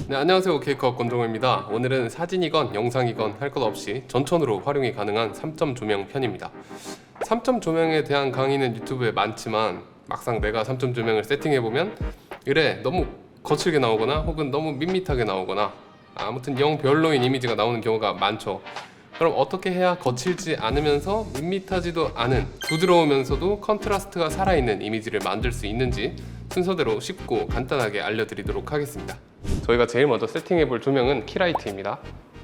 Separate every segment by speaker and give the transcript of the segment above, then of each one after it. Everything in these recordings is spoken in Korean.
Speaker 1: 네, 안녕하세요. 케이크업 권종호입니다. 오늘은 사진이건 영상이건 할 것 없이 전천으로 활용이 가능한 3점 조명 편입니다. 3점 조명에 대한 강의는 유튜브에 많지만 막상 내가 3점 조명을 세팅해보면 그래 너무 거칠게 나오거나 혹은 너무 밋밋하게 나오거나 아무튼 영 별로인 이미지가 나오는 경우가 많죠. 그럼 어떻게 해야 거칠지 않으면서 밋밋하지도 않은 부드러우면서도 컨트라스트가 살아있는 이미지를 만들 수 있는지 순서대로 쉽고 간단하게 알려드리도록 하겠습니다. 저희가 제일 먼저 세팅해볼 조명은 키라이트입니다.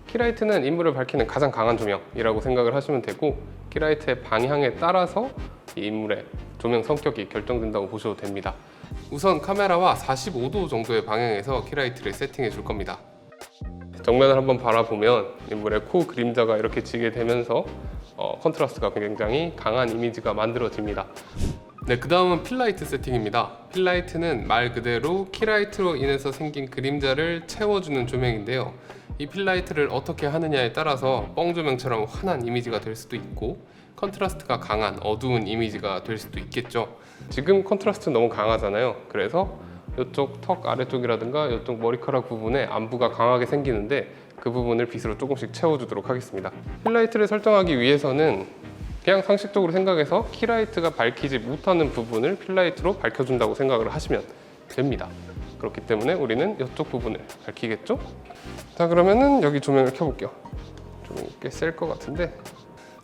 Speaker 1: 키라이트는 인물을 밝히는 가장 강한 조명이라고 생각을 하시면 되고, 키라이트의 방향에 따라서 이 인물의 조명 성격이 결정된다고 보셔도 됩니다. 우선 카메라와 45도 정도의 방향에서 키라이트를 세팅해 줄 겁니다. 정면을 한번 바라보면 인물의 코 그림자가 이렇게 지게 되면서 컨트라스트가 굉장히 강한 이미지가 만들어집니다. 네, 그 다음은 필라이트 세팅입니다. 필라이트는 말 그대로 키라이트로 인해서 생긴 그림자를 채워주는 조명인데요. 이 필라이트를 어떻게 하느냐에 따라서 뻥조명처럼 환한 이미지가 될 수도 있고 컨트라스트가 강한 어두운 이미지가 될 수도 있겠죠. 지금 컨트라스트 너무 강하잖아요. 그래서 이쪽 턱 아래쪽이라든가 이쪽 머리카락 부분에 안부가 강하게 생기는데 그 부분을 빛으로 조금씩 채워주도록 하겠습니다. 필라이트를 설정하기 위해서는 그냥 상식적으로 생각해서 키라이트가 밝히지 못하는 부분을 필라이트로 밝혀준다고 생각을 하시면 됩니다. 그렇기 때문에 우리는 이쪽 부분을 밝히겠죠? 자, 그러면은 여기 조명을 켜볼게요. 조명이 꽤 셀 것 같은데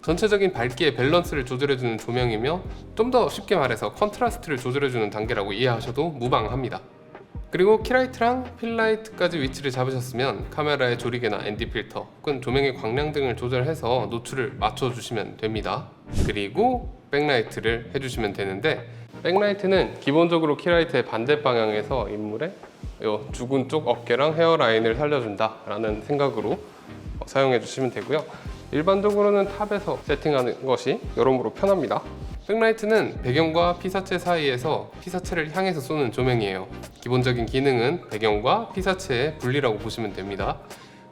Speaker 1: 전체적인 밝기의 밸런스를 조절해주는 조명이며 좀 더 쉽게 말해서 컨트라스트를 조절해주는 단계라고 이해하셔도 무방합니다. 그리고 키라이트랑 필라이트까지 위치를 잡으셨으면 카메라의 조리개나 ND 필터 혹은 조명의 광량 등을 조절해서 노출을 맞춰주시면 됩니다. 그리고 백라이트를 해주시면 되는데, 백라이트는 기본적으로 키라이트의 반대 방향에서 인물의 요 죽은 쪽 어깨랑 헤어라인을 살려준다 라는 생각으로 사용해 주시면 되고요. 일반적으로는 탑에서 세팅하는 것이 여러모로 편합니다. 백라이트는 배경과 피사체 사이에서 피사체를 향해서 쏘는 조명이에요. 기본적인 기능은 배경과 피사체의 분리라고 보시면 됩니다.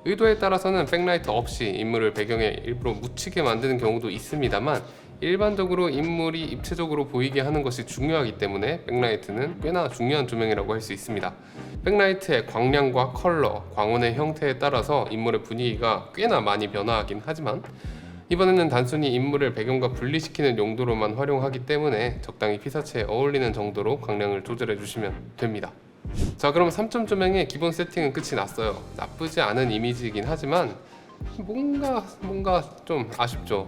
Speaker 1: 의도에 따라서는 백라이트 없이 인물을 배경에 일부러 묻히게 만드는 경우도 있습니다만, 일반적으로 인물이 입체적으로 보이게 하는 것이 중요하기 때문에 백라이트는 꽤나 중요한 조명이라고 할 수 있습니다. 백라이트의 광량과 컬러, 광원의 형태에 따라서 인물의 분위기가 꽤나 많이 변화하긴 하지만 이번에는 단순히 인물을 배경과 분리시키는 용도로만 활용하기 때문에 적당히 피사체에 어울리는 정도로 광량을 조절해 주시면 됩니다. 자, 그럼 3점 조명의 기본 세팅은 끝이 났어요. 나쁘지 않은 이미지이긴 하지만 뭔가 좀 아쉽죠.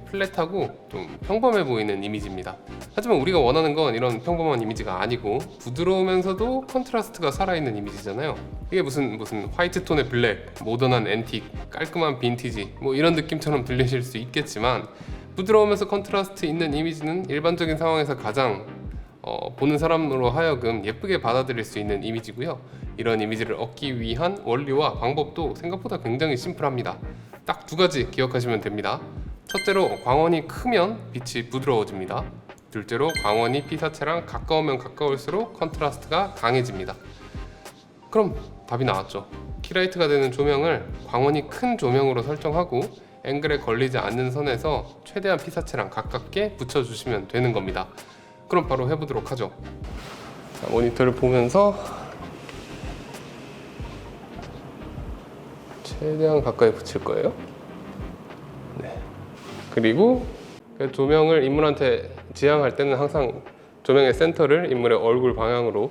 Speaker 1: 플랫하고 좀 평범해 보이는 이미지입니다. 하지만 우리가 원하는 건 이런 평범한 이미지가 아니고 부드러우면서도 컨트라스트가 살아있는 이미지잖아요. 이게 무슨 화이트 톤의 블랙, 모던한 앤틱, 깔끔한 빈티지 뭐 이런 느낌처럼 들리실 수 있겠지만, 부드러우면서 컨트라스트 있는 이미지는 일반적인 상황에서 가장 보는 사람으로 하여금 예쁘게 받아들일 수 있는 이미지고요. 이런 이미지를 얻기 위한 원리와 방법도 생각보다 굉장히 심플합니다. 딱 두 가지 기억하시면 됩니다. 첫째로 광원이 크면 빛이 부드러워집니다. 둘째로 광원이 피사체랑 가까우면 가까울수록 컨트라스트가 강해집니다. 그럼 답이 나왔죠. 키라이트가 되는 조명을 광원이 큰 조명으로 설정하고 앵글에 걸리지 않는 선에서 최대한 피사체랑 가깝게 붙여주시면 되는 겁니다. 그럼 바로 해보도록 하죠. 자, 모니터를 보면서 최대한 가까이 붙일 거예요. 네. 그리고 그 조명을 인물한테 지향할 때는 항상 조명의 센터를 인물의 얼굴 방향으로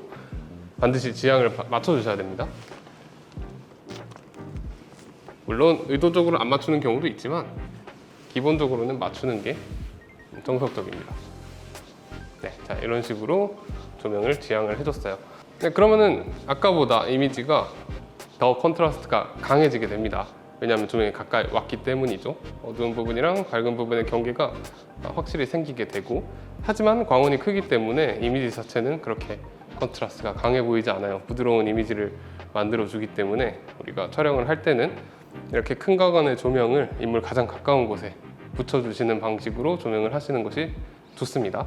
Speaker 1: 반드시 지향을 맞춰주셔야 됩니다. 물론 의도적으로 안 맞추는 경우도 있지만 기본적으로는 맞추는 게 정석적입니다. 네, 자, 이런 식으로 조명을 지향을 해줬어요. 네, 그러면은 아까보다 이미지가 더 컨트라스트가 강해지게 됩니다. 왜냐하면 조명이 가까이 왔기 때문이죠. 어두운 부분이랑 밝은 부분의 경계가 확실히 생기게 되고, 하지만 광원이 크기 때문에 이미지 자체는 그렇게 컨트라스트가 강해 보이지 않아요. 부드러운 이미지를 만들어주기 때문에 우리가 촬영을 할 때는 이렇게 큰 광원의 조명을 인물 가장 가까운 곳에 붙여주시는 방식으로 조명을 하시는 것이 좋습니다.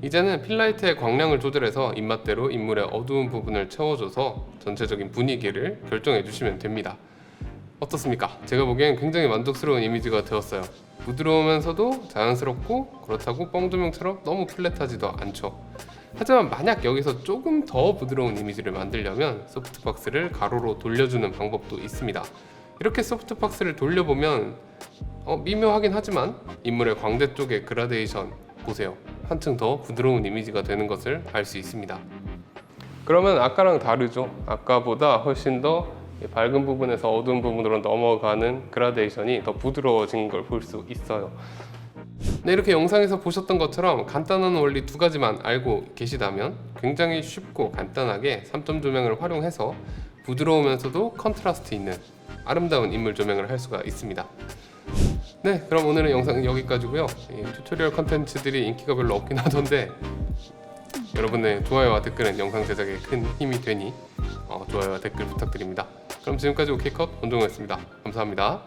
Speaker 1: 이제는 필라이트의 광량을 조절해서 입맛대로 인물의 어두운 부분을 채워줘서 전체적인 분위기를 결정해 주시면 됩니다. 어떻습니까? 제가 보기엔 굉장히 만족스러운 이미지가 되었어요. 부드러우면서도 자연스럽고 그렇다고 뻥조명처럼 너무 플랫하지도 않죠. 하지만 만약 여기서 조금 더 부드러운 이미지를 만들려면 소프트박스를 가로로 돌려주는 방법도 있습니다. 이렇게 소프트박스를 돌려보면 미묘하긴 하지만 인물의 광대 쪽의 그라데이션 보세요. 한층 더 부드러운 이미지가 되는 것을 알 수 있습니다. 그러면 아까랑 다르죠. 아까보다 훨씬 더 밝은 부분에서 어두운 부분으로 넘어가는 그라데이션이 더 부드러워진 걸 볼 수 있어요. 네, 이렇게 영상에서 보셨던 것처럼 간단한 원리 두 가지만 알고 계시다면 굉장히 쉽고 간단하게 3점 조명을 활용해서 부드러우면서도 컨트라스트 있는 아름다운 인물 조명을 할 수가 있습니다. 네, 그럼 오늘은 영상은 여기까지고요. 튜토리얼 컨텐츠들이 인기가 별로 없긴 하던데 여러분의 좋아요와 댓글은 영상 제작에 큰 힘이 되니 좋아요와 댓글 부탁드립니다. 그럼 지금까지 오케이컷 원종호였습니다. 감사합니다.